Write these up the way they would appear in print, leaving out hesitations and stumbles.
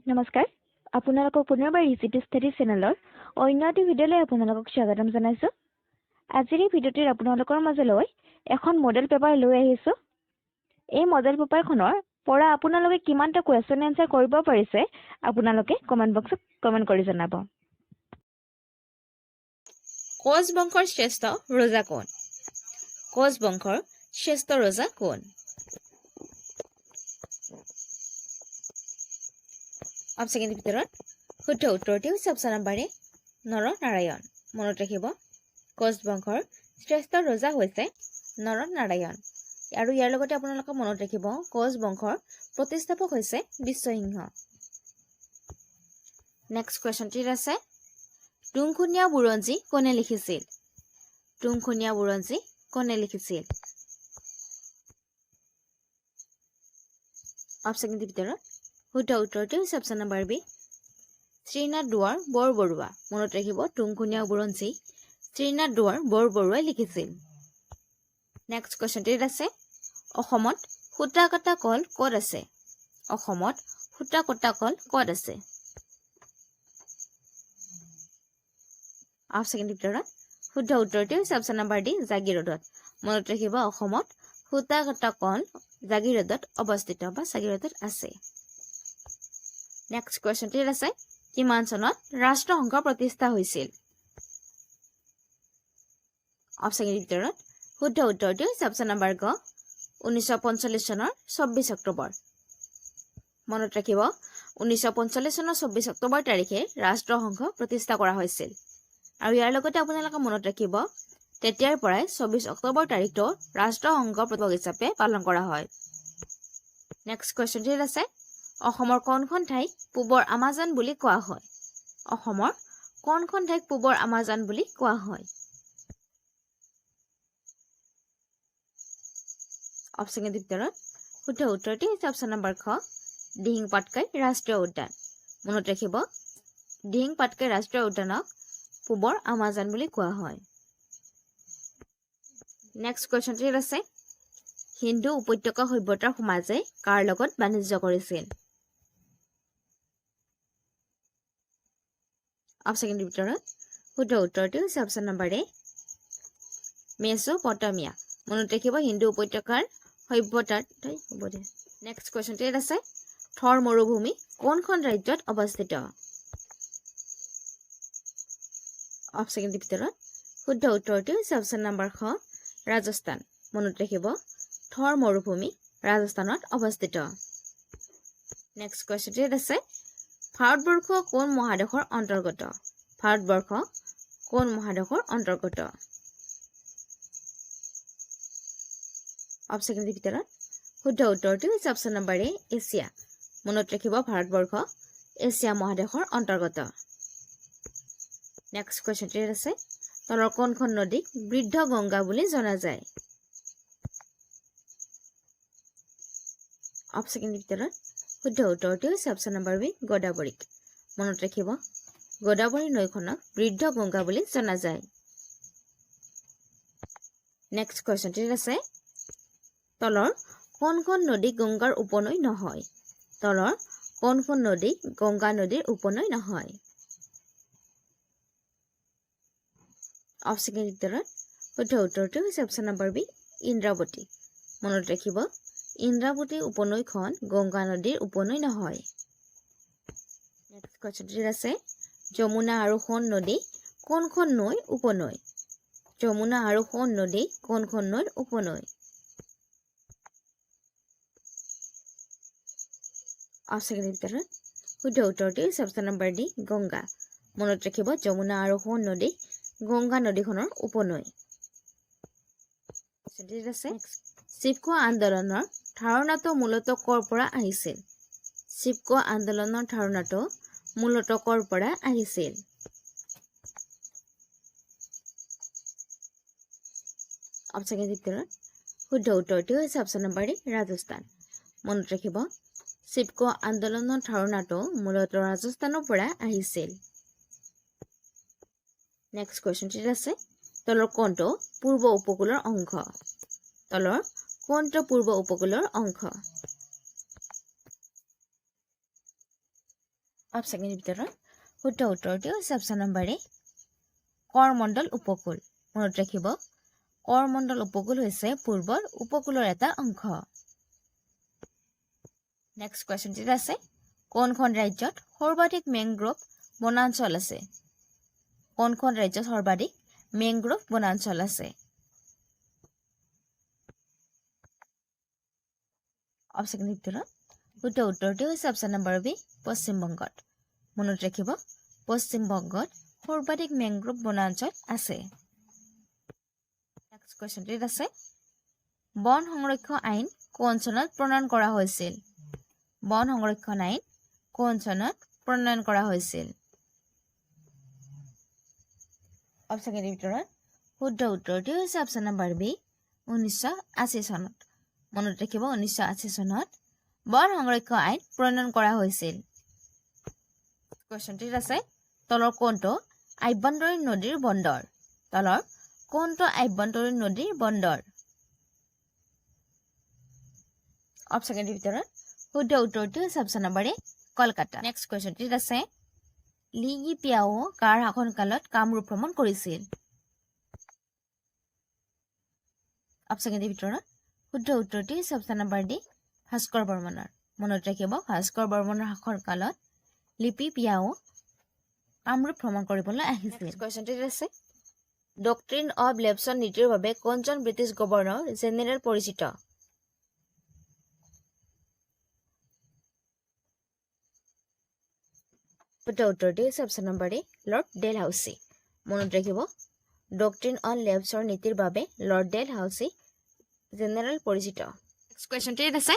নমস্কাৰ আপোনালোকক পুনৰবাৰ ইজিটি ষ্টাডি চেনেলৰ অন্য এটি ভিডিঅ'লৈ আপোনালোকক স্বাগতম জনাইছো। আজিৰ এই ভিডিঅ'টিত আপোনালোকৰ মাজলৈ এখন মডেল পেপাৰ লৈ আহিছো। এই মডেল পেপাৰখনৰ পৰা আপোনালোকে কিমানটা কোৱেশ্চন এনসাৰ কৰিব পাৰিছে আপোনালোকে কমেন্ট বক্সত কমেন্ট কৰি জনাব। কোচ বংশৰ শ্ৰেষ্ঠ ৰজা কোন? কোচ বংশৰ শ্ৰেষ্ঠ ৰজা কোন? অপচনৰ ভিতৰত শুদ্ধ উত্তৰটি হৈছে অপচন নম্বৰ এ নৰনাৰায়ণ। মনত ৰাখিব, কোচ বংশৰ শ্ৰেষ্ঠ ৰজা হৈছে নৰনাৰায়ণ। আৰু ইয়াৰ লগতে আপোনালোকে মনত ৰাখিব, কোচ বংশৰ প্ৰতিষ্ঠাপক হৈছে বিশ্বসিংহ। নেক্সট কুৱেশ্যনটিত আছে, টুংখুনীয়া বুৰঞ্জী কোনে লিখিছিল? টুংখুনীয়া বুৰঞ্জী কোনে লিখিছিল? অপচনৰ ভিতৰত শুদ্ধ উত্তৰটি হৈছে অপচন নম্বৰ বি শ্ৰীনাথ দুৱাৰ বৰবৰুৱা। মনত ৰাখিব, টুংখুনীয়া বুৰঞ্জী শ্ৰীনাথ দুৱাৰ বৰবৰুৱাই লিখিছিল। নেক্সট কুৱেশ্যনটিত আছে, অসমত সূতা কটা কল ক'ত আছে? অসমত সূতা কটা কল ক'ত আছে? অপচনৰ ভিতৰত শুদ্ধ উত্তৰটি হৈছে অপচন নম্বৰ ডি জাগিৰোডত। মনত ৰাখিব, অসমত সূতা কটা কল জাগিৰোডত অৱস্থিত বা জাগিৰোডত আছে। নেক্সট কুৱেশ্যনটিত আছে, কিমান চনত ৰাষ্ট্ৰসংঘ প্ৰতিষ্ঠা হৈছিল? অপচনৰ ভিতৰত শুদ্ধ উত্তৰটি হৈছে অপচন নম্বৰ গ 1945 চনৰ 24 অক্টোবৰ। মনত ৰাখিব, 1945 চনৰ 24 অক্টোবৰ তাৰিখে ৰাষ্ট্ৰসংঘ প্ৰতিষ্ঠা কৰা হৈছিল। আৰু ইয়াৰ লগতে আপোনালোকে মনত ৰাখিব, তেতিয়াৰ পৰাই 24 অক্টোবৰ তাৰিখটো ৰাষ্ট্ৰসংঘ প্ৰতিষ্ঠা হিচাপে পালন কৰা হয়। নেক্সট কুৱেশ্যনটিত আছে, অসমৰ কোনখন ঠাইক পূবৰ আমাজন বুলি কোৱা হয়? অসমৰ কোনখন ঠাইক পূবৰ আমাজন বুলি কোৱা হয়? অপচনৰ ভিতৰত শুদ্ধ উত্তৰটি হৈছে অপচন নম্বৰ খ দিহিং পাটকাই ৰাষ্ট্ৰীয় উদ্যান। মনত ৰাখিব, দিহিং পাটকাই ৰাষ্ট্ৰীয় উদ্যানক পূবৰ আমাজন বুলি কোৱা হয়। নেক্সট কুৱেশ্যনটিত আছে, হিন্দু উপত্যকা সভ্যতাৰ সমাজে কাৰ লগত বাণিজ্য কৰিছিল? অপচনৰ ভিতৰত শুদ্ধ উত্তৰটি হৈছে অপচন নম্বৰ এ মেচ'পটামিয়া। মনত ৰাখিব, হিন্দু উপত্যকাৰ সভ্যতাৰ নেক্সট কুৱেশ্যনটিত আছে, থৰ মৰুভূমি কোনখন ৰাজ্যত অৱস্থিত? অপচনৰ ভিতৰত শুদ্ধ উত্তৰটি হৈছে অপচন নম্বৰ খ ৰাজস্থান। মনত ৰাখিব, থৰ মৰুভূমি ৰাজস্থানত অৱস্থিত। নেক্সট কুৱেশ্যনটিত আছে, ভাৰতবৰ্ষ কোন মহাদেশৰ অন্তৰ্গত? ভাৰতবৰ্ষ কোন মহাদেশৰ অন্তৰ্গত? অপচনৰ ভিতৰত শুদ্ধ উত্তৰটি হৈছে অপচন নম্বৰ এ এছিয়া। মনত ৰাখিব, ভাৰতবৰ্ষ এছিয়া মহাদেশৰ অন্তৰ্গত। নেক্সট কুৱেশ্যনটিত আছে, তলৰ কোনখন নদীক বৃদ্ধ গংগা বুলি জনা যায়? অপচনৰ ভিতৰত শুদ্ধ উত্তৰটি হৈছে অপচন নম্বৰ বি গোদাবৰীক। মনত ৰাখিব, গোদাবৰী নৈখনক বৃদ্ধ গংগা বুলি জনা যায়। নেক্সট কুৱেশ্যনটিত আছে, তলৰ কোনখন নদী গংগাৰ উপনৈ নহয়? তলৰ কোনখন নদী গংগা নদীৰ উপনৈ নহয়? অপচনৰ ভিতৰত শুদ্ধ উত্তৰটো হৈছে অপচন নম্বৰ বি ইন্দ্ৰাৱতী। মনত ৰাখিব, ইন্দ্ৰাৱতী উপনৈখন গংগা নদীৰ উপনৈ নহয়। নেক্সট কুৱেশ্যনটিত আছে, যমুনা আৰু সোণ নদী কোনখন নৈৰ উপনৈ? যমুনা আৰু সোণ নদী কোনখন নৈৰ উপনৈ? অপচনৰ ভিতৰত শুদ্ধ উত্তৰটি হৈছে অপচন নম্বৰ ডি গংগা। মনত ৰাখিব, যমুনা আৰু সোণ নদী গংগা নদীখনৰ উপনৈ। চিপকো আন্দোলনৰ ধাৰণাটো মূলতঃ ক'ৰ পৰা আহিছিল? চিপকো আন্দোলনৰ ধাৰণাটো মূলতঃ ক'ৰ পৰা আহিছিল? অপচনৰ ভিতৰত শুদ্ধ উত্তৰটি হৈছে অপচন নম্বৰ ডি ৰাজস্থান। মনত ৰাখিব, চিপকো আন্দোলনৰ ধাৰণাটো মূলতঃ ৰাজস্থানৰ পৰা আহিছিল। নেক্সট কুৱেশ্যনটিত আছে, তলৰ কোনটো পূৰ্ব উপকূলৰ অংশ? তলৰ কোনটো পূৰ্ব উপকূলৰ অংশ? অপশ্যনৰ ভিতৰত শুদ্ধ উত্তৰটো হৈছে অপশ্যন নম্বৰ এ কৰমণ্ডল উপকূল মনত ৰাখিব কৰমণ্ডল উপকূল হৈছে পূৰ্বৰ উপকূলৰ এটা অংশ নেক্সট কোৱেশ্চনটিত আছে কোনখন ৰাজ্যত সৰ্বাধিক মেংগ্ৰোভ বনাঞ্চল আছে কোনখন ৰাজ্যত সৰ্বাধিক মেংগ্ৰোভ বনাঞ্চল আছে অপশ্যনৰ ভিতৰত শুদ্ধ উত্তৰটো হৈছে অপশ্যন নম্বৰ বি পশ্চিম বংগত মনত ৰাখিব পশ্চিম বংগত সৰ্বাধিক মেংগ্ৰোভ বনাঞ্চল আছে নেক্সট কোৱেশ্চনটিত আছে বন সংৰক্ষণ আইন কোন চনত প্ৰণয়ন কৰা হৈছিল বন সংৰক্ষণ আইন কোন চনত প্ৰণয়ন কৰা হৈছিল অপশ্যনৰ ভিতৰত শুদ্ধ উত্তৰটো হৈছে অপশ্যন নম্বৰ বি 1980 চনত মনত ৰাখিব 1980 চনত বন সংৰক্ষণ আইন প্ৰণয়ন কৰা হৈছিল কোৱেশ্চনটিত আছে তলৰ কোনটো আভ্যন্তৰীণ নদীৰ বন্দৰ তলৰ কোনটো আভ্যন্তৰীণ নদীৰ বন্দৰ অপশ্যনৰ ভিতৰত শুদ্ধ উত্তৰটো হৈছে অপশ্যন নম্বৰ এ কলকাতা নেক্সট কোৱেশ্চনটিত আছে লিগি পিয়াও কাৰ শাসনকালত কামৰূপ ভ্ৰমণ কৰিছিল অপশ্যনৰ ভিতৰত শুদ্ধ উত্তৰটো হৈছে অপশ্যন নম্বৰ ডি ভাস্কৰ বৰ্মনৰ মনত ৰাখিব ভাস্কৰ বৰ্মনৰ শাসনকালত লিপি পিয়াও কামৰূপ ভ্ৰমণ কৰিবলৈ আহিছিল কোৱেশ্চনটিত আছে ডক্ট্ৰিন অফ লেপছন নীতিৰ বাবে কোনজন ব্ৰিটিছ গভৰ্ণৰ জেনেৰেল পৰিচিত শুদ্ধ উত্তৰটো হৈছে অপশ্যন নম্বৰ এ লৰ্ড ডেলহাউচি মনত ৰাখিব ডক্ট্ৰিন অন লেপছৰ নীতিৰ বাবে লৰ্ড ডেলহাউচি জেনেৰেল পৰিচিত নেক্সট কোৱেশ্চনটিত আছে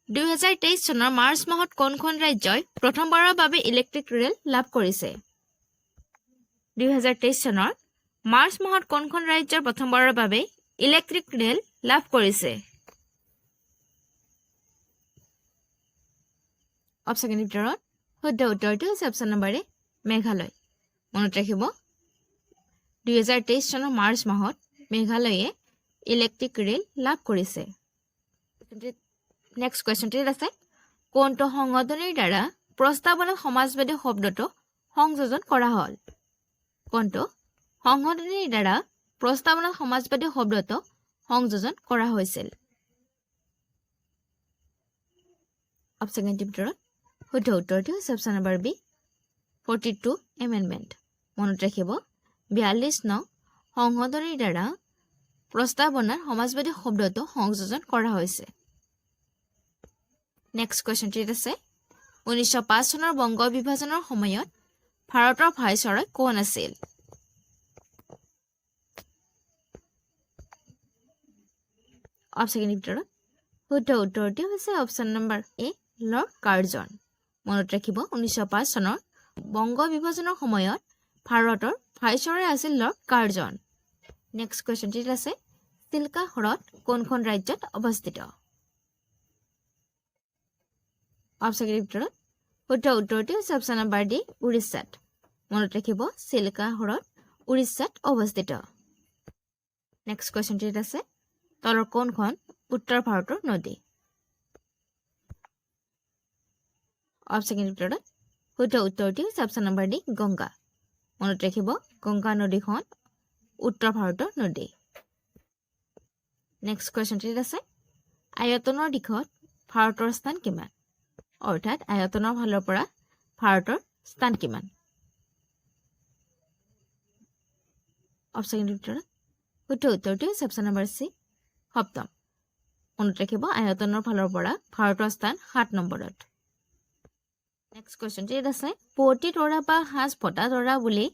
2023 চনৰ মাৰ্চ মাহত কোনখন ৰাজ্যই প্ৰথমবাৰৰ বাবে ইলেক্ট্ৰিক ৰেল লাভ কৰিছে 2023 চনৰ মাৰ্চ মাহত কোনখন ৰাজ্যৰ প্ৰথমবাৰৰ বাবে ইলেক্ট্ৰিক ৰেল লাভ কৰিছে অপশ্যনৰ ভিতৰত শুদ্ধ উত্তৰটো হৈছে অপশ্যন নম্বৰ এ মেঘালয় মনত ৰাখিব 2023 চনৰ মাৰ্চ মাহত মেঘালয়ে ইলেক্ট্ৰিক ৰেল লাভ কৰিছে নেক্সট কোৱেশ্চনটিত আছে কোনটো সংশোধনীৰ দ্বাৰা প্ৰস্তাৱনাত সমাজবাদী শব্দটো সংযোজন কৰা হ'ল কোনটো সংশোধনীৰ দ্বাৰা প্ৰস্তাৱনাত সমাজবাদী শব্দটো সংযোজন কৰা হৈছিল অপশ্যনৰ ভিতৰত শুদ্ধ উত্তৰটো হৈছে অপশ্যন নম্বৰ বি 42 এমেণ্ডমেণ্ট মনত ৰাখিব 42 নং সংশোধনীৰ দ্বাৰা প্ৰস্তাৱনাত সমাজবাদী শব্দটো সংযোজন কৰা হৈছে নেক্সট কোৱেশ্চনটিত আছে 1905 চনৰ বংগ বিভাজনৰ সময়ত ভাৰতৰ ভাইচৰয় কোন আছিল অপশ্যনৰ ভিতৰত শুদ্ধ উত্তৰটো হৈছে অপশ্যন নম্বৰ এ লৰ্ড কাৰ্জন মনত ৰাখিব 1905 চনৰ বংগ বিভাজনৰ সময়ত ভাৰতৰ ভাইচৰয় আছিল লৰ্ড কাৰ্জন নেক্সট কোৱেশ্চনটিত আছে চিল্কা হ্ৰদ কোনখন ৰাজ্যত অৱস্থিত অপশ্যনৰ ভিতৰত শুদ্ধ উত্তৰটো হৈছে অপশ্যন নম্বৰ ডি উৰিষ্যাত মনত ৰাখিব চিল্কা হ্ৰদ উৰিষ্যাত অৱস্থিত নেক্সট কোৱেশ্চনটিত আছে তলৰ কোনখন উত্তৰ ভাৰতৰ নদী অপশ্যনৰ ভিতৰত শুদ্ধ উত্তৰটো হৈছে অপশ্যন নম্বৰ ডি গংগা মনত ৰাখিব গংগা নদীখন উত্তৰ ভাৰতৰ নদী নেক্সট কোৱেশ্চনটিত আছে আয়তনৰ দিশত ভাৰতৰ স্থান কিমান অৰ্থাৎ আয়তনৰ ফালৰ পৰা ভাৰতৰ স্থান কিমান অপশ্যনৰ ভিতৰত শুদ্ধ উত্তৰটো হৈছে অপশ্যন নম্বৰ চি সপ্তম মনত ৰাখিব আয়তনৰ ফালৰ পৰা ভাৰতৰ স্থান 7 নম্বৰত নেক্সট কোৱেশ্চনটিত আছে পুৱতি তৰা বা সাজ ফটা তৰা বুলি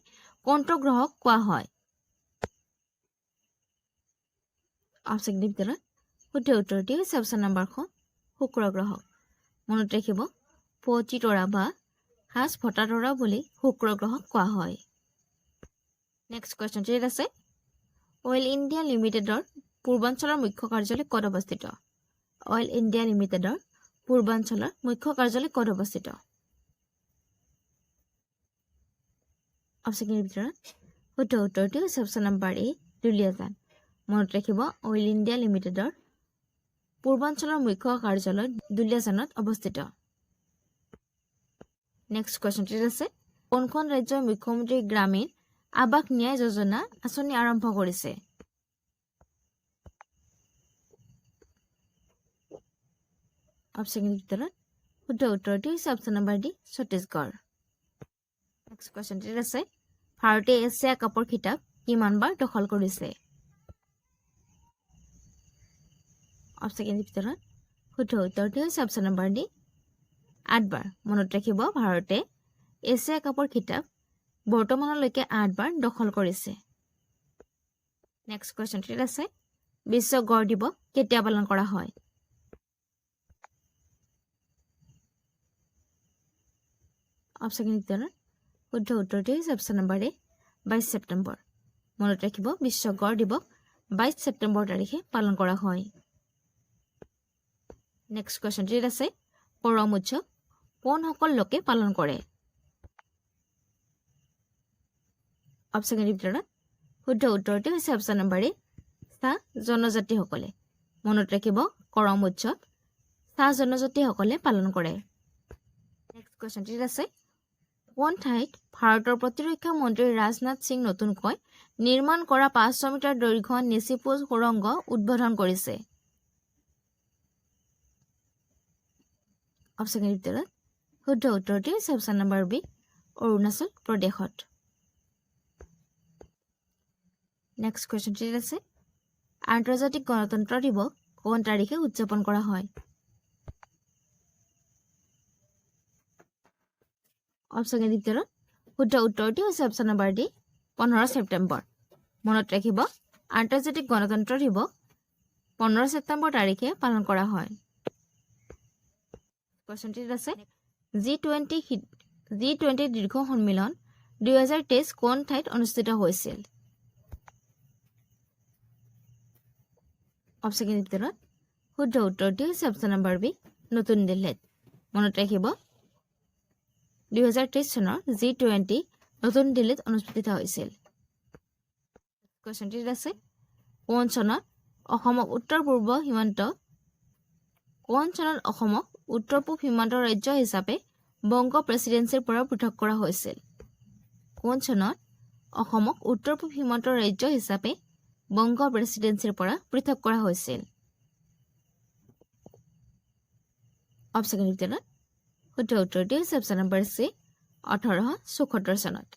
কোনটো গ্ৰহক কোৱা হয় অপশ্যনৰ ভিতৰত শুদ্ধ উত্তৰটো হৈছে অপশ্যন নম্বৰ খ শুক্ৰ গ্ৰহক মনত ৰাখিব পুৱতি তৰা বা সাজ ফটা তৰা বুলি শুক্ৰ গ্ৰহক কোৱা হয় নেক্সট কোৱেশ্চনটিত আছে অইল ইণ্ডিয়া লিমিটেডৰ পূৰ্বাঞ্চলৰ মুখ্য কাৰ্যালয় ক'ত অৱস্থিত অইল ইণ্ডিয়া লিমিটেডৰ পূৰ্বাঞ্চলৰ মুখ্য কাৰ্যালয় ক'ত অৱস্থিত অপশ্যনৰ ভিতৰত শুদ্ধ উত্তৰটো হৈছে অপশ্যন নম্বৰ এ দুলিয়াজান মনত ৰাখিব অইল ইণ্ডিয়া লিমিটেডৰ পূৰ্বাঞ্চলৰ মুখ্য কাৰ্যালয় দুলিয়াজানত অৱস্থিত নেক্সট কুৱেশ্যনটিত আছে কোনখন ৰাজ্যৰ মুখ্যমন্ত্ৰী গ্ৰামীণ আৱাস ন্যায় যোজনা আঁচনি আৰম্ভ কৰিছে? অপশ্যনৰ ভিতৰত শুদ্ধ উত্তৰটি হৈছে option number D Chhattisgarh. Next কুৱেশ্যনটিত আছে ভাৰতে এছিয়া কাপৰ খিতাপ কিমানবাৰ দখল কৰিছে? অপশ্যনৰ ভিতৰত শুদ্ধ উত্তৰটি হৈছে অপশ্যন নম্বৰ ডি 8 বাৰ। মনত ৰাখিব ভাৰতে এছিয়া কাপৰ খিতাপ বৰ্তমানলৈকে 8 বাৰ দখল কৰিছে। নেক্সট কুৱেশ্যনটিত আছে বিশ্ব গড় দিৱস কেতিয়া পালন কৰা হয়? অপশ্যনৰ ভিতৰত শুদ্ধ উত্তৰটি হৈছে অপশ্যন নম্বৰ এ 22 ছেপ্টেম্বৰ। মনত ৰাখিব বিশ্ব গড় দিৱস 22 ছেপ্টেম্বৰ তাৰিখে পালন কৰা হয়। নেক্সট কুৱেশ্যনটিত আছে কৰম উৎসৱ কোনসকল লোকে পালন কৰে? অপশ্যনৰ ভিতৰত শুদ্ধ উত্তৰটি হৈছে অপশ্যন নম্বৰ এ চাহ জনজাতিসকলে। মনত ৰাখিব কৰম উৎসৱ চাহ জনজাতিসকলে পালন কৰে। নেক্সট কুৱেশ্যনটিত আছে কোন ঠাইত ভাৰতৰ প্ৰতিৰক্ষা মন্ত্ৰী ৰাজনাথ সিং নতুনকৈ নিৰ্মাণ কৰা 500 মিটাৰ দৈৰ্ঘ্য নেচিপোজ সুৰংগ উদ্বোধন কৰিছে? অপশ্যনৰ ভিতৰত শুদ্ধ উত্তৰটি হৈছে অপশ্যন নম্বৰ বি অৰুণাচল প্ৰদেশত। নেক্সট কুৱেশ্যনটিত আছে আন্তৰ্জাতিক গণতন্ত্ৰ দিৱস কোন তাৰিখে উদযাপন কৰা হয়? অপশ্যনৰ ভিতৰত শুদ্ধ উত্তৰটি হৈছে অপশ্যন নম্বৰ ডি 15 ছেপ্টেম্বৰ। মনত ৰাখিব আন্তৰ্জাতিক গণতন্ত্ৰ দিৱস 15 ছেপ্টেম্বৰ তাৰিখে পালন কৰা হয়। কুৱেশ্যনটিত আছে G20 দীৰ্ঘ সন্মিলন 2023 কোন ঠাইত অনুষ্ঠিত হৈছিল? অপশ্যনৰ ভিতৰত শুদ্ধ উত্তৰটি হৈছে অপশ্যন নম্বৰ বি নতুন দিল্লীত। মনত ৰাখিব 2023 চনৰ G20 নতুন দিল্লীত অনুষ্ঠিত হৈছিল। কুৱেশ্যনটিত আছে কোন চনত অসমক উত্তৰ পূব সীমান্ত ৰাজ্য হিচাপে বংগ প্ৰেচিডেন্সিৰ পৰা পৃথক কৰা হৈছিল? কোন চনত অসমক উত্তৰ পূব সীমান্ত ৰাজ্য হিচাপে বংগ প্ৰেচিডেন্সিৰ পৰা পৃথক কৰা হৈছিল? অপশ্যনৰ ভিতৰত শুদ্ধ উত্তৰটি হৈছে অপশ্যন নম্বৰ চি 1874 চনত।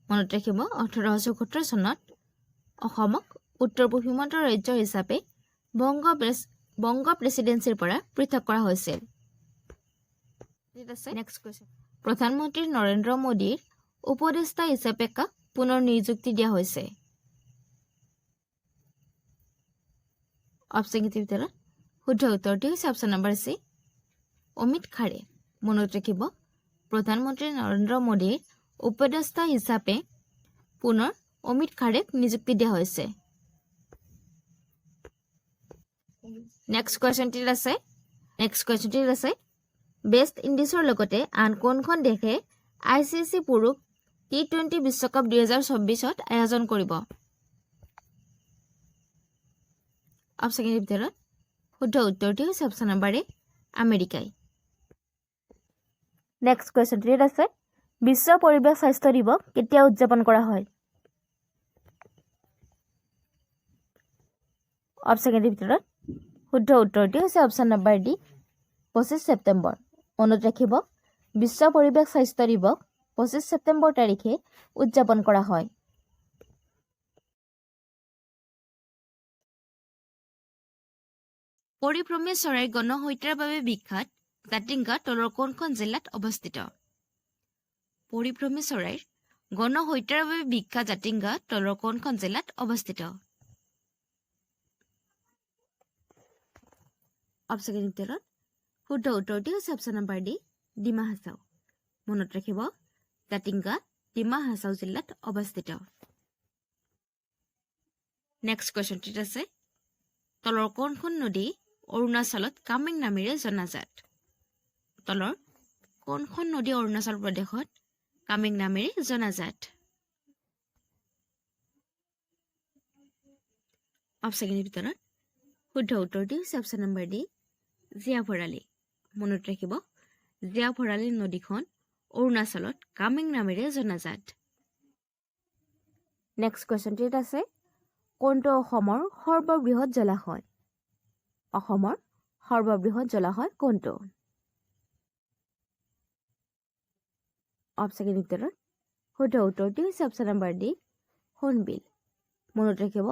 মনত ৰাখিব 1874 চনত অসমক উত্তৰ পূব সীমান্ত ৰাজ্য হিচাপে বংগ প্ৰেচিডেন্সিৰ পৰা পৃথক কৰা হৈছিল। নেক্সট কুৱেশ্যন প্ৰধানমন্ত্ৰী নৰেন্দ্ৰ মোদীৰ উপদেষ্টা হিচাপে কাক পুনৰ নিযুক্তি দিয়া হৈছে? অপশ্যনৰ ভিতৰত শুদ্ধ উত্তৰটি হৈছে option number C Amit Khare. মনত ৰাখিব প্ৰধানমন্ত্ৰী নৰেন্দ্ৰ মোদীৰ উপদেষ্টা হিচাপে পুনৰ অমিত খাৰেক নিযুক্তি দিয়া হৈছে। নেক্সট কুৱেশ্যনটিত আছে ৱেষ্ট ইণ্ডিজৰ লগতে আন কোনখন দেশে ICC পুৰুষ T20 বিশ্বকাপ 2024ত আয়োজন কৰিব? অপশ্যনৰ ভিতৰত শুদ্ধ উত্তৰটি হৈছে অপশ্যন নম্বৰ এ আমেৰিকাই। নেক্সট কুৱেশ্যনটিত আছে বিশ্ব পৰিৱেশ স্বাস্থ্য দিৱস কেতিয়া উদযাপন কৰা হয়? অপশ্যনৰ ভিতৰত শুদ্ধ উত্তৰটি হৈছে অপশ্যন নম্বৰ ডি 25 ছেপ্টেম্বৰ। মনত ৰাখিব বিশ্ব পৰিৱেশ স্বাস্থ্য দিৱস 25 ছেপ্টেম্বৰ তাৰিখে উদযাপন কৰা হয়। পৰিভ্ৰমী চৰাইৰ গণহত্যাৰ বাবে বিখ্যাত জাতিংগা তলৰ কোনখন জিলাত অৱস্থিত? পৰিভ্ৰমী চৰাইৰ গণহত্যাৰ বাবে বিখ্যাত জাতিংগা তলৰ কোনখন জিলাত অৱস্থিত? অপশ্যনৰ ভিতৰত শুদ্ধ উত্তৰটি হৈছে option number D Dima Hasao. মনত ৰাখিব জাতিংগা ডিমা হাছাও জিলাত অৱস্থিত। নেক্সট কুৱেশ্যনটিত আছে তলৰ কোনখন নদী অৰুণাচলত কামেং নামেৰে জনাজাত? তলৰ কোনখন নদী অৰুণাচল প্ৰদেশত কামেং নামেৰে জনাজাত? অপশ্যনৰ ভিতৰত শুদ্ধ উত্তৰটি হৈছে অপশ্যন নম্বৰ ডি জীয়া ভৰালী। মনত ৰাখিব জীয়া ভৰালী নদীখন অৰুণাচলত কামেং নামেৰে জনাজাত। নেক্সট কুৱেশ্যনটিত আছে কোনটো অসমৰ সৰ্ববৃহৎ জলাশয়? অসমৰ সৰ্ববৃহৎ জলাশয় কোনটো? অপচন উত্তৰত শুদ্ধ উত্তৰটি হৈছে অপচন নম্বৰ ডি, সোণবিল। মনত ৰাখিব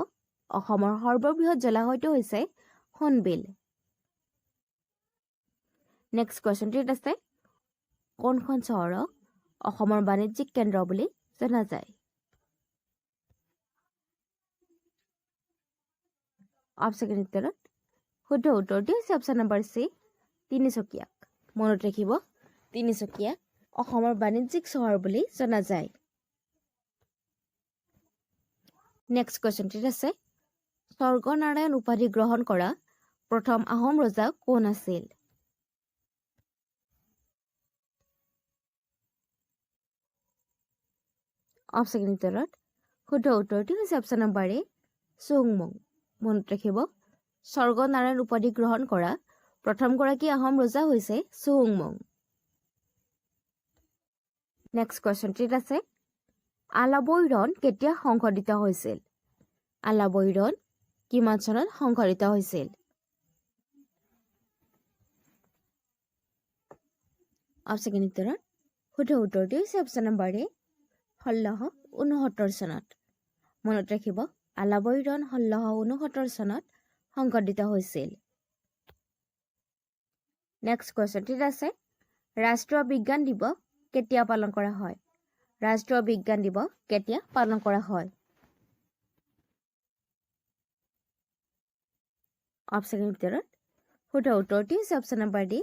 অসমৰ সৰ্ববৃহৎ জলাশয়টো হৈছে সোণবিল। নেক্সট কুৱেশ্যনটিত আছে কোনখন চহৰক অসমৰ বাণিজ্যিক কেন্দ্ৰ বুলি জনা যায়? অপচন উত্তৰত শুদ্ধ উত্তৰটি হৈছে অপচন নম্বৰ চি, তিনিচুকীয়াক। মনত ৰাখিব তিনিচুকীয়াক অসমৰ বাণিজ্যিক চহৰ বুলি জনা যায়। নেক্সট কুৱেশ্যনটিত আছে স্বৰ্গনাৰায়ণ উপাধি গ্ৰহণ কৰা প্ৰথম আহোম ৰজা কোন আছিল? অপচন উত্তৰত শুদ্ধ উত্তৰটি হৈছে অপচন নম্বৰ এ, চুহুংমুং। মনত ৰাখিব স্বৰ্গনাৰায়ণ উপাধি গ্ৰহণ কৰা প্ৰথমগৰাকী আহোম ৰজা হৈছে চুহুংমুং। নেক্সট কুৱেশ্যনটিত আছে আলাবৈ ৰণ কেতিয়া সংঘটিত হৈছিল? আলাবৈ ৰণ কিমান চনত সংঘটিত হৈছিল? অপচন উত্তৰত শুদ্ধ উত্তৰটি হৈছে অপচন নম্বৰ এ, 1669 চনত। মনত ৰাখিব আলাবৈ ৰণ 1669 চনত সংঘটিত হৈছিল। নেক্সট কুৱেশ্যনটিত আছে ৰাষ্ট্ৰীয় বিজ্ঞান দিৱস কেতিয়া পালন কৰা হয়? ৰাষ্ট্ৰীয় বিজ্ঞান দিৱস কেতিয়া পালন কৰা হয়? অপচন উত্তৰত শুদ্ধ উত্তৰটি হৈছে অপচন নম্বৰ ডি,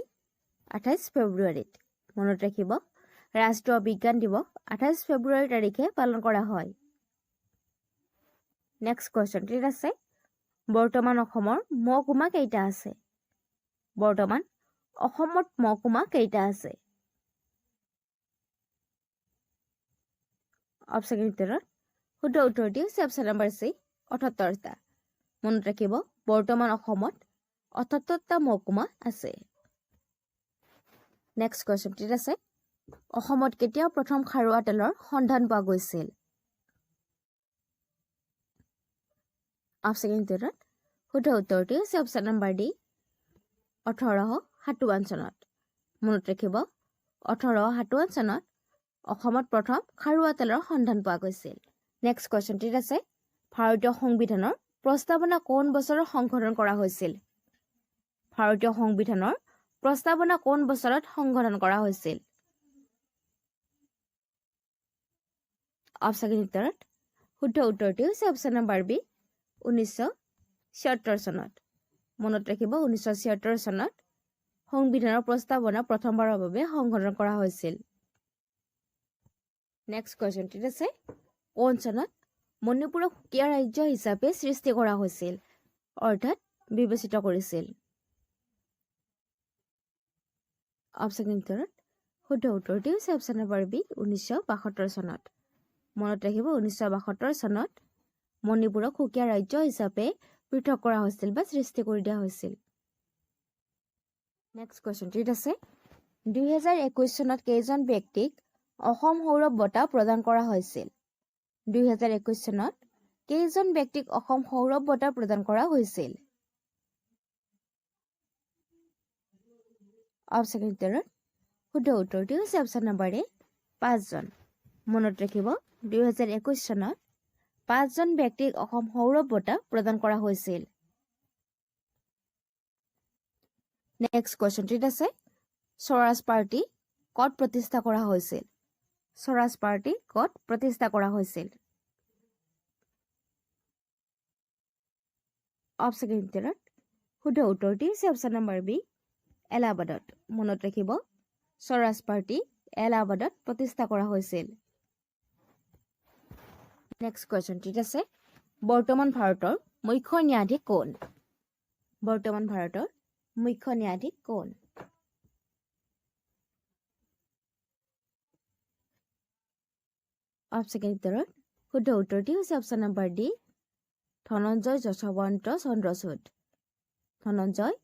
28 ফেব্ৰুৱাৰীত। মনত ৰাখিব ৰাষ্ট্ৰীয় বিজ্ঞান দিৱস 28 ফেব্ৰুৱাৰী তাৰিখে পালন কৰা হয়। নেক্সট কুৱেশ্যনটিত আছে বৰ্তমান অসমৰ মহকুমা কেইটা আছে? বৰ্তমান অসমত মহকুমা কেইটা আছে? অপচন উত্তৰত শুদ্ধ উত্তৰটি হৈছে অপচন নম্বৰ চি, 78টা। মনত ৰাখিব বৰ্তমান অসমত 78টা মহকুমা আছে। নেক্সট কুৱেশ্যনটিত আছে অসমত কেতিয়া প্ৰথম খাৰুৱা তেলৰ সন্ধান পোৱা গৈছিল? অপচন উত্তৰত শুদ্ধ উত্তৰটি হৈছে অপচন নম্বৰ ডি, 1857 চনত। মনত ৰাখিব 1857 চনত অসমত প্ৰথম খাৰুৱা তেলৰ সন্ধান পোৱা গৈছিল। নেক্সট কুৱেশ্যনটিত আছে ভাৰতীয় সংবিধানৰ প্ৰস্তাৱনা কোন বছৰত সংশোধন কৰা হৈছিল? ভাৰতীয় সংবিধানৰ প্ৰস্তাৱনা কোন বছৰত সংশোধন কৰা হৈছিল? অপচন উত্তৰত শুদ্ধ উত্তৰটি হৈছে অপচন নম্বৰ বি, 1976 চনত। মনত ৰাখিব 1976 চনত সংবিধানৰ প্ৰস্তাৱনা প্ৰথমবাৰৰ বাবে সংশোধন কৰা হৈছিল। নেক্সট কুৱেশ্যনটিত আছে কোন চনত মণিপুৰক সুকীয়া ৰাজ্য হিচাপে সৃষ্টি কৰা হৈছিল অৰ্থাৎ বিবেচিত কৰিছিল? অপচন উত্তৰত শুদ্ধ উত্তৰটি হৈছে অপচন নম্বৰ বি, 1972 চনত। মনত ৰাখিব 1972 চনত মণিপুৰক সুকীয়া ৰাজ্য হিচাপে পৃথক কৰা হৈছিল বা সৃষ্টি কৰি দিয়া হৈছিল। নেক্সট কুৱেশ্যনটিত আছে 2021 চনত কেইজন ব্যক্তিক অসম সৌৰভ বঁটা প্ৰদান কৰা হৈছিল? 2021 চনত কেইজন ব্যক্তিক অসম সৌৰভ বঁটা প্ৰদান কৰা হৈছিল? অপচন উত্তৰত শুদ্ধ উত্তৰটি হৈছে অপচন নম্বৰ এ, 5 জন। মনত ৰাখিব 2021 চনত 5 জন ব্যক্তিক অসম সৌৰভ বঁটা প্ৰদান কৰা হৈছিল। নেক্সট কুৱেশ্যনটিত আছে স্বৰাজ পাৰ্টি ক'ত প্ৰতিষ্ঠা কৰা হৈছিল? স্বৰাজ পাৰ্টি ক'ত প্ৰতিষ্ঠা কৰা হৈছিল? অপচন উত্তৰত শুদ্ধ উত্তৰটি হৈছে অপচন নম্বৰ বি, এলাহাবাদত। মনত ৰাখিব স্বৰাজ পাৰ্টি এলাহাবাদত প্ৰতিষ্ঠা কৰা হৈছিল। নেক্সট কুৱেশ্যনটিত আছে বৰ্তমান ভাৰতৰ মুখ্য ন্যায়াধীশ কোন? বৰ্তমান ভাৰতৰ মুখ্য ন্যায়াধীশ কোন? অপচন উত্তৰত শুদ্ধ উত্তৰটি হৈছে option number D, Dhananjaya Yashwant Chandrachud. Dhananjaya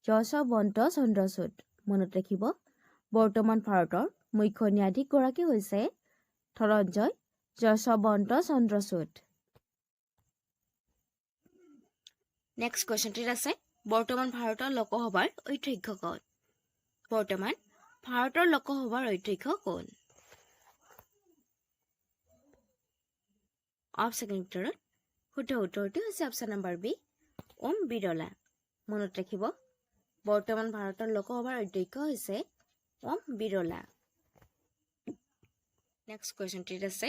Yashwant Chandrachud. মনত ৰাখিব বৰ্তমান ভাৰতৰ মুখ্য ন্যায়াধীশ গৰাকী হৈছে ধনঞ্জয় যশৱন্ত চন্দ্ৰচূড। নেক্সট কুৱেশ্যনটিত আছে বৰ্তমান ভাৰতৰ লোকসভাৰ অধ্যক্ষ কোন? বৰ্তমান ভাৰতৰ লোকসভাৰ অধ্যক্ষ কোন? অপশ্যন ভিতৰত শুদ্ধ উত্তৰটো হৈছে option number B, Om Birla. মনত ৰাখিব, বৰ্তমান ভাৰতৰ লোকসভাৰ অধ্যক্ষ হৈছে ওম বিৰলা। নেক্সট কুৱেশ্যনটিত আছে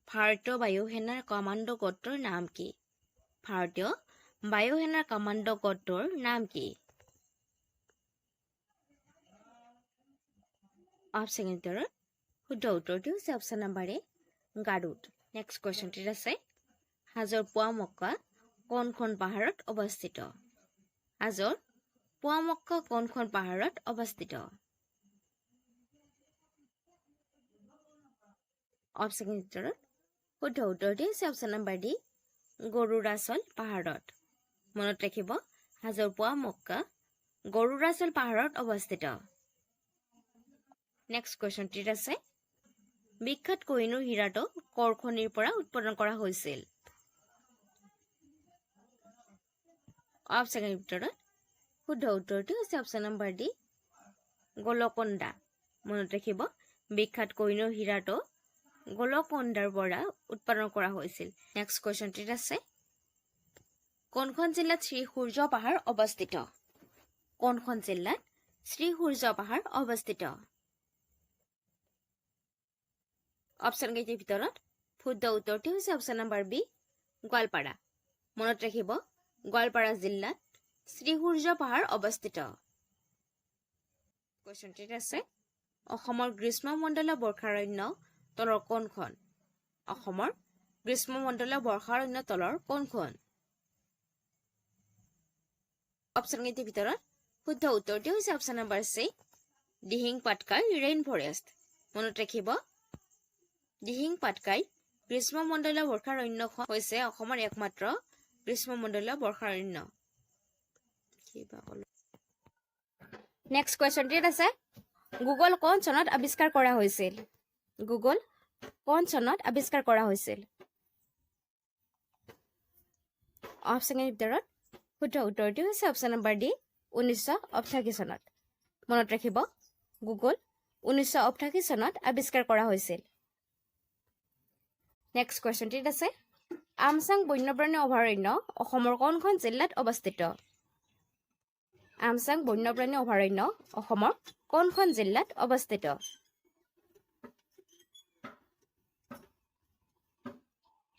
ভাৰতীয় বায়ু সেনাৰ কমাণ্ডো গোটৰ নাম কি? ভাৰতীয় বায়ু সেনাৰ কমাণ্ডো গোটৰ নাম কি? অপশ্যন ভিতৰত শুদ্ধ উত্তৰটো হৈছে অপশ্যন নম্বৰ এ, গাৰুড। নেক্সট কুৱেশ্যনটিত আছে হাজোৰ পুৱামক্কা কোনখন পাহাৰত অৱস্থিত? হাজোৰ পুৱামক্কা কোনখন পাহাৰত অৱস্থিত? অপশ্যন ভিতৰত শুদ্ধ উত্তৰটো হৈছে অপশ্যন নম্বৰ ডি, গৰুড়াচল পাহাৰত। মনত ৰাখিব, হাজোৰ পুৱামক্কা গৰুড়াচল পাহাৰত অৱস্থিত। নেক্সট কুৱেশ্যনটিত আছে বিখ্যাত কোহিনুৰ হীৰাটো কৰ খনিৰ পৰা উৎপাদন কৰা হৈছিল? অপশ্যনৰ ভিতৰত শুদ্ধ উত্তৰটো হৈছে অপশ্যন নম্বৰ ডি, গোলকোণ্ডা। মনত ৰাখিব, বিখ্যাত কোহিনুৰ হীৰাটো গোলকোণ্ডাৰ পৰা উৎপাদন কৰা হৈছিল। নেক্সট কুৱেশ্যনটিত আছে কোনখন জিলাত শ্ৰী সূৰ্য পাহাৰ অৱস্থিত? কোনখন জিলাত শ্ৰী সূৰ্য পাহাৰ অৱস্থিত? অপশ্যন কেইটিৰ ভিতৰত শুদ্ধ উত্তৰটো হৈছে অপশ্যন নম্বৰ বি, গোৱালপাৰা। মনত ৰাখিব, গোৱালপাৰা জিলাত শ্ৰী সূৰ্য পাহাৰ অৱস্থিত। কুৱেশ্যনটিত আছে অসমৰ গ্ৰীষ্মমণ্ডলীয় বৰ্ষাৰণ্য তলৰ কোনখন? অসমৰ গ্ৰীষ্মমণ্ডলীয় বৰ্ষাৰণ্য তলৰ কোনখন? অপশ্যন কেইটিৰ ভিতৰত শুদ্ধ উত্তৰটো হৈছে option number C, Dihing Patkai rain forest. মনত ৰাখিব, দিহিং পাটকাই গ্ৰীষ্মমণ্ডলীয় বৰ্ষাৰণ্যখন হৈছে অসমৰ একমাত্ৰ গ্ৰীষ্মমণ্ডলীয় বৰ্ষাৰণ্য। নেক্সট কুৱেশ্যনটিত আছে গুগল কোন চনত আৱিষ্কাৰ কৰা হৈছিল? গুগল কোন চনত আৱিষ্কাৰ কৰা হৈছিল? অপশ্যনৰ ভিতৰত শুদ্ধ উত্তৰটো হৈছে অপশ্যন নম্বৰ ডি, 1988 চনত। মনত ৰাখিব, গুগল 1988 চনত আৱিষ্কাৰ কৰা হৈছিল। নেক্সট কুৱেশ্যনটিত আছে আমচাং বন্যপ্ৰাণী অভয়াৰণ্য অসমৰ কোনখন জিলাত অৱস্থিত? আমচাং বন্যপ্ৰাণী অভয়াৰণ্য অসমৰ কোনখন জিলাত অৱস্থিত?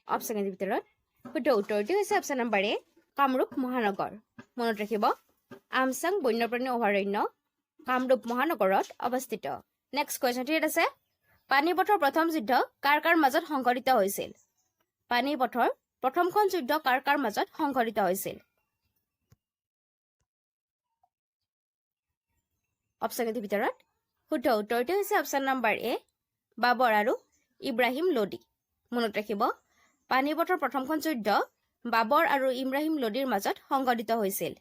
অপশ্যনৰ ভিতৰত শুদ্ধ উত্তৰটো হৈছে অপশ্যন নম্বৰ এ, কামৰূপ মহানগৰ। মনত ৰাখিব, আমচাং বন্যপ্ৰাণী অভয়াৰণ্য কামৰূপ মহানগৰত অৱস্থিত। নেক্সট কুৱেশ্যনটিত আছে পানীপথৰ প্ৰথম যুদ্ধ কাৰ কাৰ মাজত সংঘটিত হৈছিল? পানীপথৰ প্ৰথমখন যুদ্ধ কাৰ কাৰ মাজত সংঘটিত হৈছিল? অপশ্যনৰ ভিতৰত শুদ্ধ উত্তৰটো হৈছে অপশ্যন নম্বৰ এ, বাবৰ আৰু ইব্ৰাহিম লোডি। মনত ৰাখিব, পানীপথৰ প্ৰথমখন যুদ্ধ বাবৰ আৰু ইব্ৰাহিম লোডিৰ মাজত সংঘটিত হৈছিল।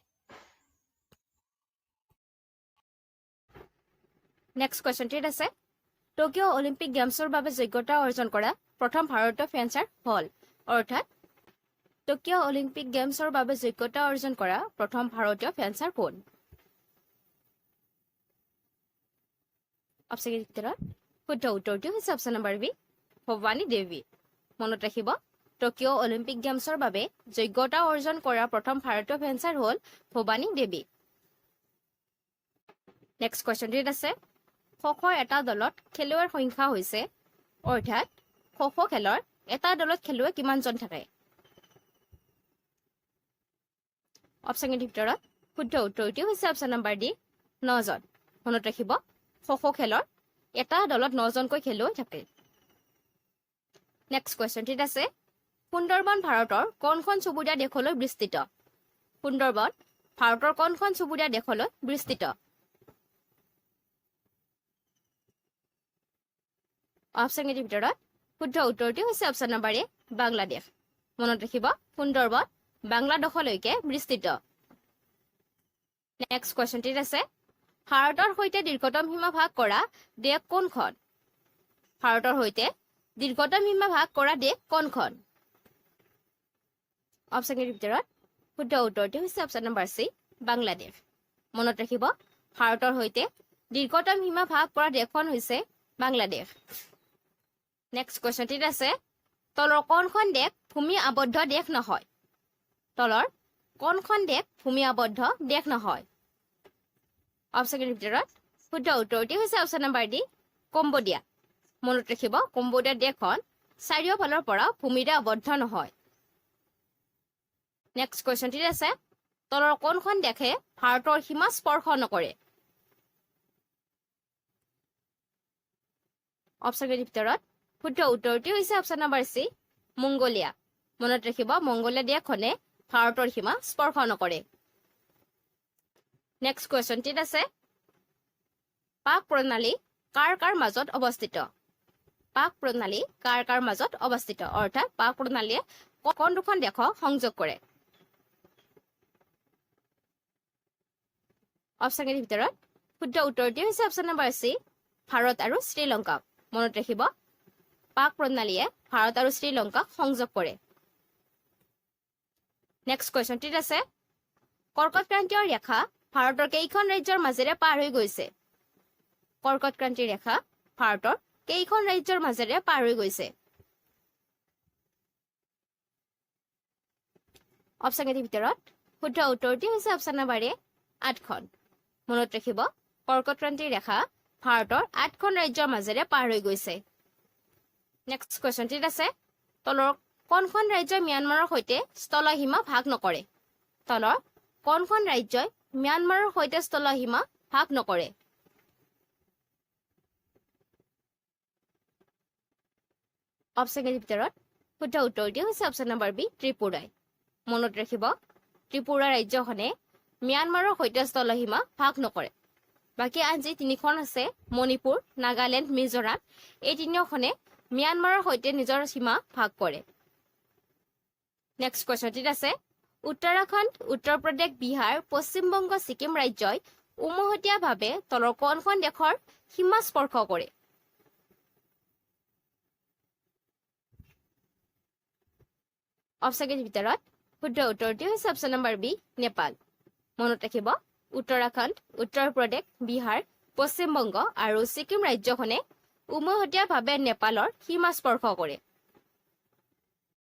নেক্সট কুৱেশ্যনটিত আছে টকিঅ' অলিম্পিক গেমছৰ বাবে যোগ্যতা অৰ্জন কৰা প্ৰথম ভাৰতীয় ফেন্সাৰ হল? অৰ্থাৎ টকিঅ' অলিম্পিক গেমছৰ বাবে যোগ্যতা অৰ্জন কৰা প্ৰথম ভাৰতীয় ফেন্সাৰ কোন? অপশ্যনৰ ভিতৰত শুদ্ধ উত্তৰটো হৈছে অপশ্যন নম্বৰ বি, ভৱানী দেৱী। মনত ৰাখিব, টকিঅ' অলিম্পিক গেমছৰ বাবে যোগ্যতা অৰ্জন কৰা প্ৰথম ভাৰতীয় ফেন্সাৰ হল ভৱানী দেৱী। নেক্সট কুৱেশ্যনটিত আছে খ' খ' এটা দলত খেলুৱৈৰ সংখ্যা হৈছে, অৰ্থাৎ খ' খ' খেলৰ এটা দলত খেলুৱৈ কিমানজন থাকে? অপশ্যনৰ ভিতৰত শুদ্ধ উত্তৰটো হৈছে অপশ্যন নম্বৰ ডি, 9জন। মনত ৰাখিব, খ' খ' খেলৰ এটা দলত 9জনকৈ খেলুৱৈ থাকে। নেক্সট কুৱেশ্যনটিত আছে সুন্দৰবন ভাৰতৰ কোনখন চুবুৰীয়া দেশলৈ বিস্তৃত? সুন্দৰবন ভাৰতৰ কোনখন চুবুৰীয়া দেশলৈ বিস্তৃত? অপশ্যনৰ ভিতৰত শুদ্ধ উত্তৰটো হৈছে অপশ্যন নম্বৰ এ, বাংলাদেশ। মনত ৰাখিব, সুন্দৰবন বাংলাদেশলৈকে বিস্তৃত। নেক্সট কুৱেশ্যনটিত আছে ভাৰতৰ সৈতে দীৰ্ঘতম সীমা ভাগ কৰা দেশ কোনখন? ভাৰতৰ সৈতে দীৰ্ঘতম সীমা ভাগ কৰা দেশ কোনখন? অপশ্যনৰ ভিতৰত শুদ্ধ উত্তৰটো হৈছে অপশ্যন নম্বৰ চি, বাংলাদেশ। মনত ৰাখিব, ভাৰতৰ সৈতে দীৰ্ঘতম সীমা ভাগ কৰা দেশখন হৈছে বাংলাদেশ। নেক্সট কুৱেশ্যনটিত আছে, তলৰ কোনখন দেশ ভূমি আবদ্ধ দেশ নহয়? তলৰ কোনখন দেশ ভূমি আবদ্ধ দেশ নহয়? অপশ্যনৰ ভিতৰত শুদ্ধ উত্তৰটি হৈছে অপশ্যন নম্বৰ ডি, কম্বোডিয়া। মনত ৰাখিব, কম্বোডিয়া দেশখন চাৰিওফালৰ পৰা ভূমিৰে আবদ্ধ নহয়। নেক্সট কুৱেশ্যনটিত আছে, তলৰ কোনখন দেশে ভাৰতৰ সীমা স্পৰ্শ নকৰে? অপশ্যনৰ ভিতৰত শুদ্ধ উত্তৰটি হৈছে অপশ্যন নম্বৰ চি, মংগোলিয়া। মনত ৰাখিব, মংগোলিয়া দেশখনে ভাৰতৰ সীমা স্পৰ্শ নকৰে। নেক্সট কুৱেশ্যনটিত আছে, পাক প্ৰণালী কাৰ কাৰ মাজত অৱস্থিত? পাক প্ৰণালী কাৰ কাৰ মাজত অৱস্থিত? অৰ্থাৎ পাক প্ৰণালীয়ে কোন দুখন দেশক সংযোগ কৰে? অপশ্যনৰ ভিতৰত শুদ্ধ উত্তৰটি হৈছে অপশ্যন নম্বৰ চি, ভাৰত আৰু শ্ৰীলংকা। মনত ৰাখিব, পাক প্ৰণালীয়ে ভাৰত আৰু শ্ৰীলংকাক সংযোগ কৰে। নেক্সট কুৱেশ্যনটিত আছে, কৰ্কট ক্ৰান্তীয় ৰেখা ভাৰতৰ কেইখন ৰাজ্যৰ মাজেৰে পাৰ হৈ গৈছে? কৰ্কট ক্ৰান্তিৰ ৰেখা ভাৰতৰ কেইখন ৰাজ্যৰ মাজেৰে পাৰ হৈ গৈছে? অপশ্যনৰ ভিতৰত শুদ্ধ উত্তৰটি হৈছে অপশ্যন নম্বৰ এ, 8খন। মনত ৰাখিব, কৰ্কট ক্ৰান্তিৰ ৰেখা ভাৰতৰ 8খন ৰাজ্যৰ মাজেৰে পাৰ হৈ গৈছে। নেক্সট কুৱেশ্যনটিত আছে, তলৰ কোনখন ৰাজ্যই ম্যানমাৰৰ সৈতে স্থল সীমা ভাগ নকৰে? তলৰ কোনখন ৰাজ্যই ম্যানমাৰৰ সৈতে স্থল সীমা ভাগ নকৰে? অপশ্যনৰ ভিতৰত শুদ্ধ উত্তৰটি হৈছে অপশ্যন নম্বৰ বি, ত্ৰিপুৰাই। মনত ৰাখিব, ত্ৰিপুৰা ৰাজ্যখনে ম্যানমাৰৰ সৈতে স্থল সীমা ভাগ নকৰে। বাকী আন যি তিনিখন আছে, মণিপুৰ, নাগালেণ্ড, মিজোৰাম, এই তিনিওখনে ম্যানমাৰৰ সৈতে নিজৰ সীমা ভাগ কৰে। নেক্সট কুৱেশ্যনটিত আছে, উত্তৰাখণ্ড, উত্তৰ প্ৰদেশ, বিহাৰ, পশ্চিমবংগ, ছিকিম ৰাজ্যই উমৈহতীয়াভাৱে তলৰ কোনখন দেশৰ সীমা স্পৰ্শ কৰে? অপশ্যনৰ ভিতৰত শুদ্ধ উত্তৰটি হৈছে অপশ্যন নম্বৰ বি, নেপাল। মনত ৰাখিব, উত্তৰাখণ্ড, উত্তৰ প্ৰদেশ, বিহাৰ, পশ্চিমবংগ আৰু ছিকিম ৰাজ্যখনে উমৈহতীয়াভাৱে নেপালৰ সীমা স্পৰ্শ কৰে।